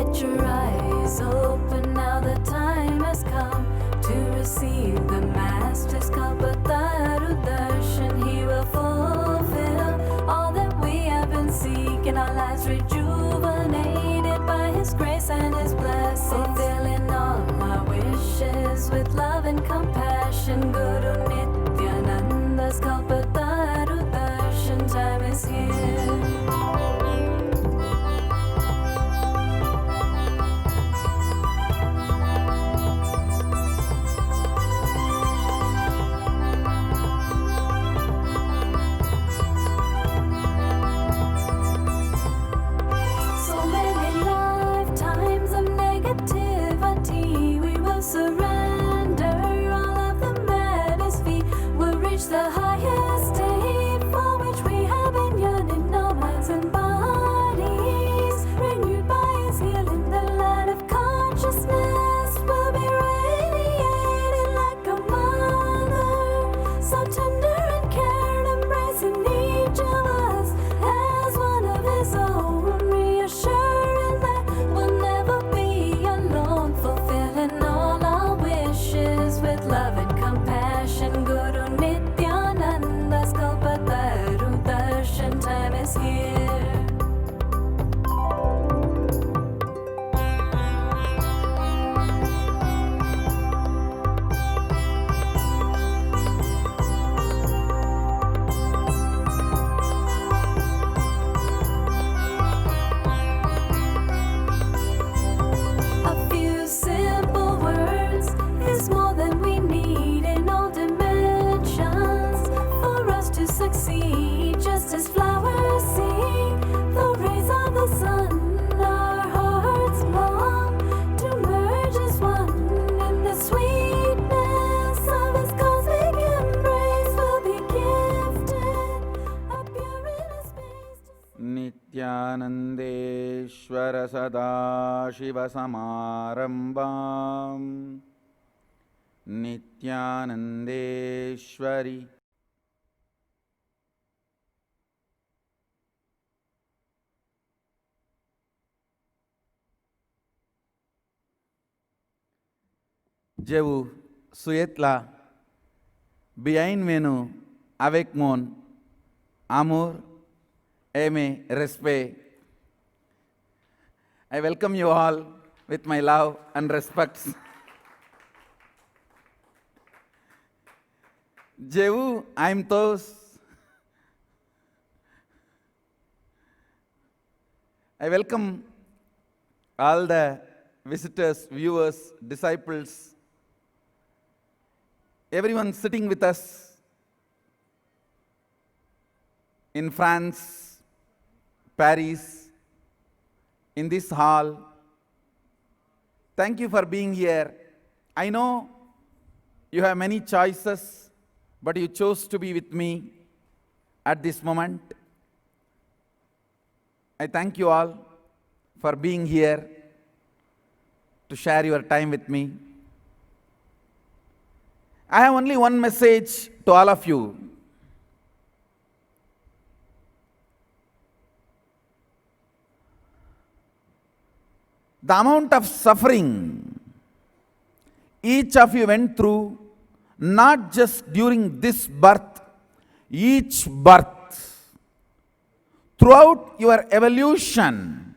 Let your eyes open now, the time has come to receive the Master's Kalpataru Darshan. He will fulfill all that we have been seeking, our lives rejuvenated by His grace and His blessings, fulfilling all our wishes with love and compassion. Guru Nityananda's Kalpataru Darshan time is here. Surrender all of them at His feet. We'll reach the highest state for which we have been yearning. Our minds and bodies renewed by His healing. The light of consciousness will be radiating like a mother, so tender and caring, embracing each of us as one of His own, reassuring that we'll never be alone, fulfilling all with love and compassion. Guru Nityananda's Kalpataru Darshan time is here. A few simple words is more than we need in all dimensions for us to succeed. Just as flowers seek the rays of the sun, our hearts long to merge as one in the sweetness of His cosmic embrace. Will be gifted a pure inner space. Nityanandeshwara Sadashiva Samarambam Nityanandeshwari. Jehu Suyetla Behind Menu Avec Mon Amour Aime Respect. I welcome you all with my love and respects. Jehu I'm Tos. I welcome all the visitors, viewers, disciples, everyone sitting with us in France, Paris, in this hall. Thank you for being here. I know you have many choices, but you chose to be with me at this moment. I thank you all for being here to share your time with me. I have only one message to all of you. The amount of suffering each of you went through, not just during this birth, each birth, throughout your evolution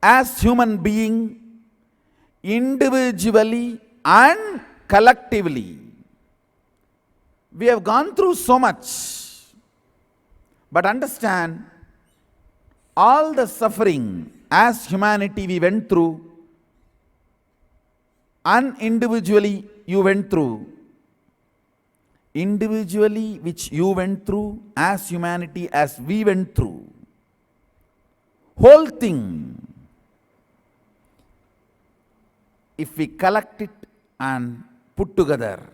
as human being, individually and collectively. We have gone through so much, but understand all the suffering as humanity we went through, and individually you went through. Individually which you went through, as humanity as we went through. Whole thing, if we collect it and put together,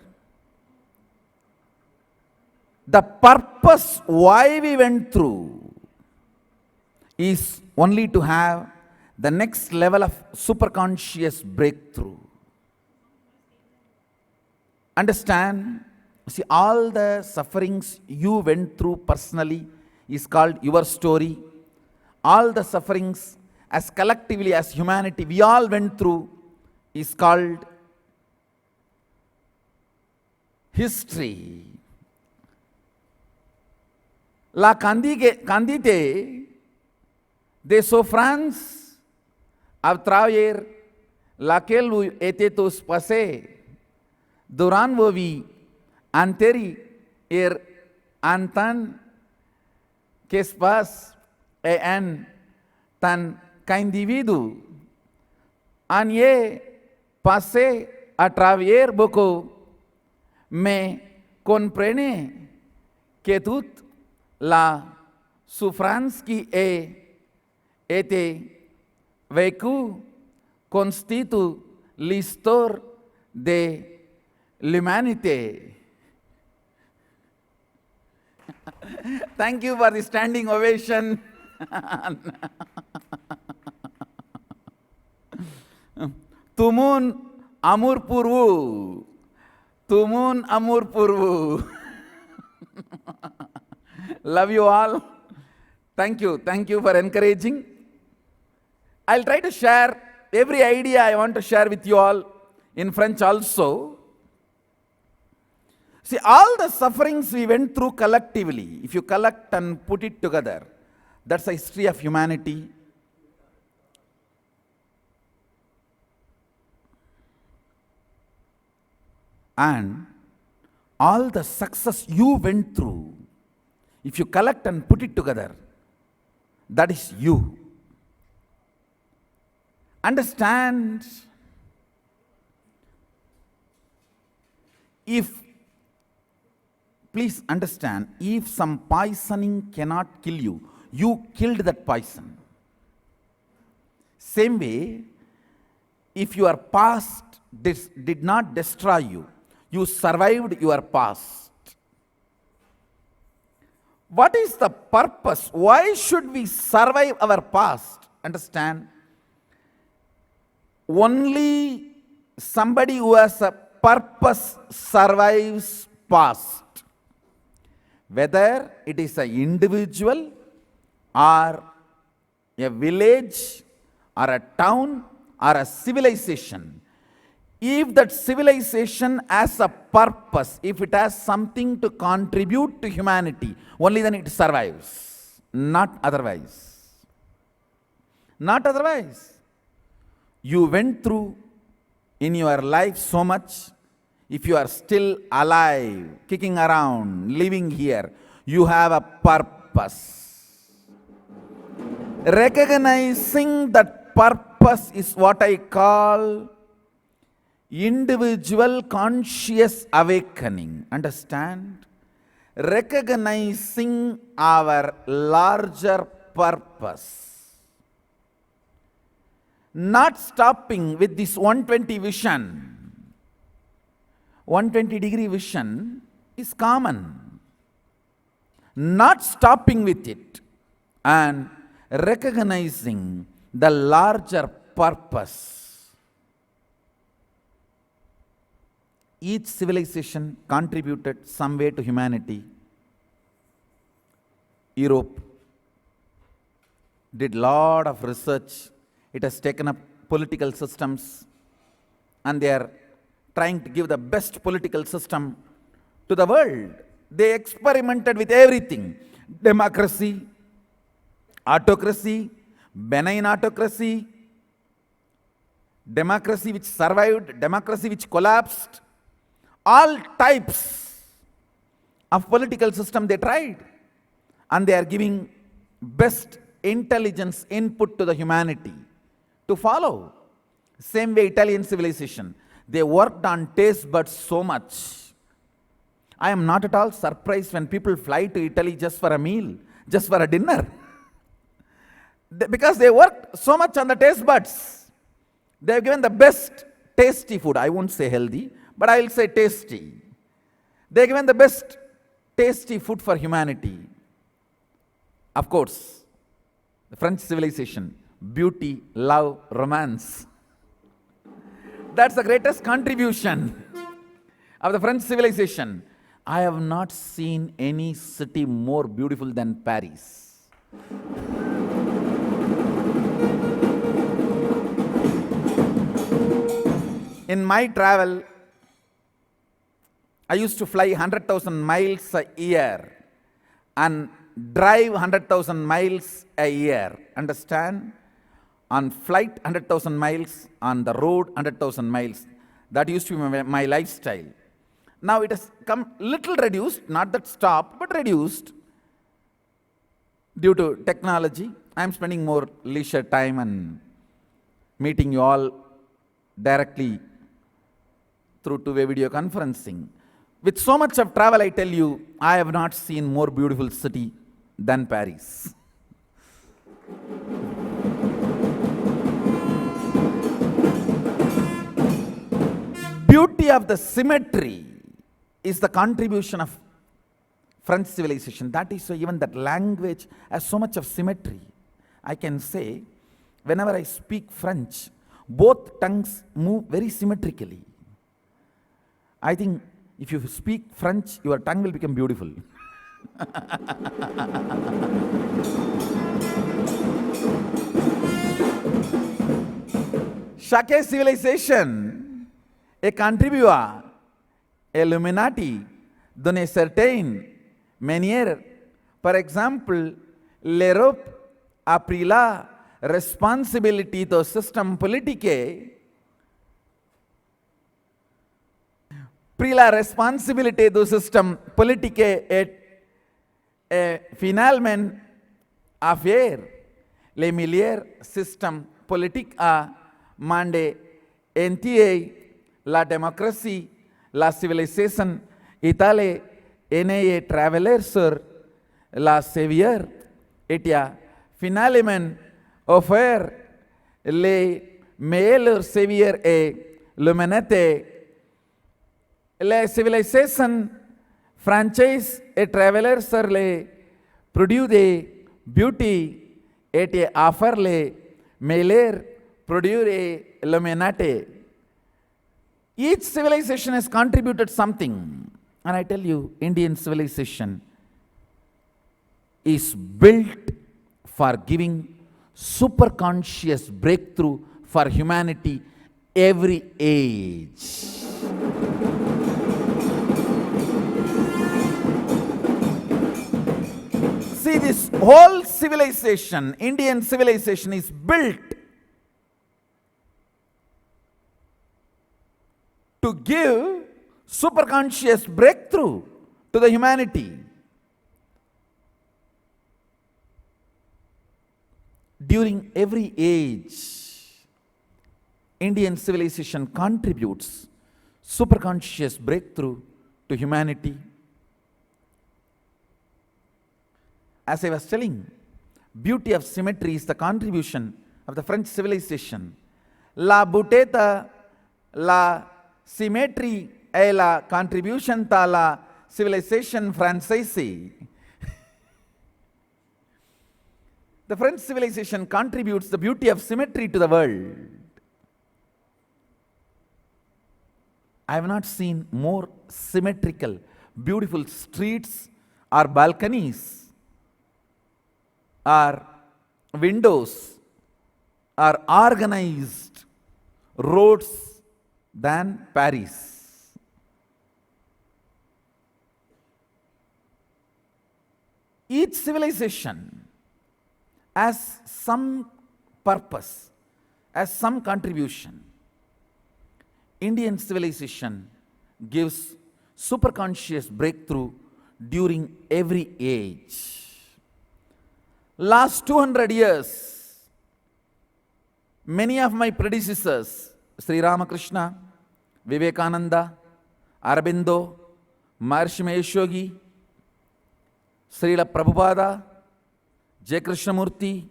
the purpose why we went through is only to have the next level of superconscious breakthrough. Understand? See, all the sufferings you went through personally is called your story. All the sufferings as collectively as humanity, we all went through is called history. La candidate de France a travers laquelle vous étiez tous passés durant vos vies antérieures en tant qu'espace et en tant qu'individu. En y est passé à travers beaucoup, mais comprenez que toute la souffrance qui a été vécue constitue l'histoire de l'humanité. Thank you for the standing ovation. Tumun amour pour vous. Tumun amour pour vous. Love you all. Thank you for encouraging. I'll try to share every idea I want to share with you all in French also. See, all the sufferings we went through collectively, if you collect and put it together, that's the history of humanity. And all the success you went through, if you collect and put it together, that is you. Understand, please understand, if some poisoning cannot kill you, you killed that poison. Same way, if your past did not destroy you, you survived your past. What is the purpose? Why should we survive our past? Understand? Only somebody who has a purpose survives past. Whether it is an individual or a village or a town or a civilization. If that civilization has a purpose, if it has something to contribute to humanity, only then it survives. Not otherwise. Not otherwise. You went through in your life so much. If you are still alive, kicking around, living here, you have a purpose. Recognizing that purpose is what I call individual conscious awakening. Understand? Recognizing our larger purpose. Not stopping with this 120 vision. 120-degree vision is common. Not stopping with it and recognizing the larger purpose. Each civilization contributed some way to humanity. Europe did a lot of research. It has taken up political systems, and they are trying to give the best political system to the world. They experimented with everything. Democracy, autocracy, benign autocracy, democracy which survived, democracy which collapsed. All types of political system they tried, and they are giving best intelligence input to the humanity to follow. Same way Italian civilization, they worked on taste buds so much. I am not at all surprised when people fly to Italy just for a meal, just for a dinner. Because they worked so much on the taste buds. They have given the best tasty food. I won't say healthy, but I will say tasty. They have given the best tasty food for humanity. Of course, the French civilization, beauty, love, romance. That's the greatest contribution of the French civilization. I have not seen any city more beautiful than Paris. In my travel, I used to fly 100,000 miles a year and drive 100,000 miles a year. Understand? On flight 100,000 miles, on the road 100,000 miles. That used to be my lifestyle. Now it has come little reduced, not that stopped, but reduced due to technology. I am spending more leisure time and meeting you all directly through two-way video conferencing. With so much of travel, I tell you, I have not seen more beautiful city than Paris. Beauty of the symmetry is the contribution of French civilization. That is why even that language has so much of symmetry. I can say, whenever I speak French, both tongues move very symmetrically. I think if you speak French, your tongue will become beautiful. Chaque civilisation est contribué à Illuminati d'une certaine manière. Par exemple, l'Europe a pris la responsabilité du système politique, pris la responsabilité du système politique et finalement a fait les meilleurs systèmes politiques à mandé entier la démocratie, la civilisation italienne et traveler sur la sévière et a finalement offert les meilleurs sévières et l'humanité. Les civilisations françaises et traveler sur les produits de beauty et offert les meilleurs produits de l'humanité. Each civilization has contributed something. And I tell you, Indian civilization is built for giving super conscious breakthrough for humanity every age. See, this whole civilization, Indian civilization, is built to give superconscious breakthrough to the humanity. During every age, Indian civilization contributes superconscious breakthrough to humanity. As I was telling, beauty of symmetry is the contribution of the French civilization. La beauté de la symétrie est la contribution de la civilisation française. The French civilization contributes the beauty of symmetry to the world. I have not seen more symmetrical, beautiful streets or balconies or windows or organized roads than Paris. Each civilization has some purpose, has some contribution. Indian civilization gives superconscious breakthrough during every age. Last 200 years, many of my predecessors, Sri Ramakrishna, Vivekananda, Aurobindo, Maharishi Mahesh Yogi, Srila Prabhupada, J. Krishnamurti,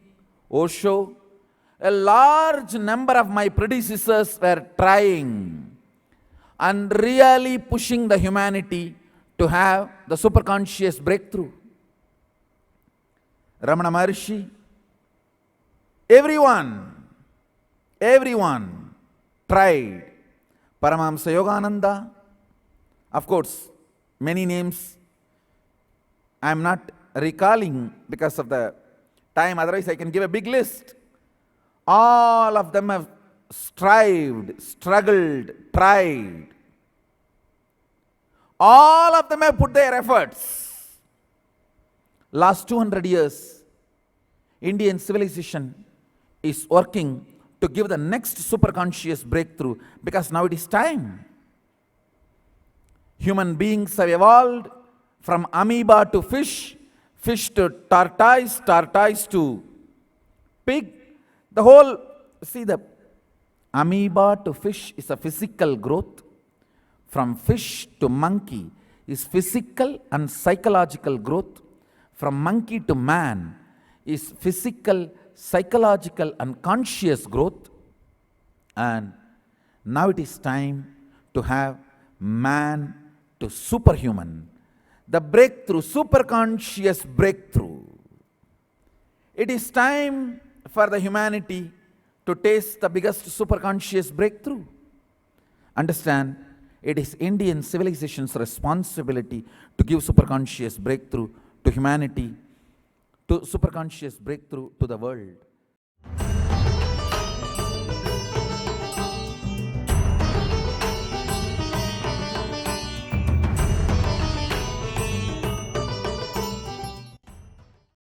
Osho, a large number of my predecessors were trying and really pushing the humanity to have the superconscious breakthrough. Ramana Maharshi, everyone tried. Paramahamsa Yogananda, of course, many names I am not recalling because of the time, otherwise I can give a big list. All of them have strived, struggled, tried. All of them have put their efforts. Last 200 years, Indian civilization is working to give the next superconscious breakthrough because now it is time. Human beings have evolved from amoeba to fish, fish to tortoise, tortoise to pig. The whole, see, the amoeba to fish is a physical growth. From fish to monkey is physical and psychological growth. From monkey to man is physical, psychological and conscious growth. And now it is time to have man to superhuman. The breakthrough, superconscious breakthrough. It is time for the humanity to taste the biggest superconscious breakthrough. Understand, it is Indian civilization's responsibility to give superconscious breakthrough to humanity, to superconscious breakthrough to the world.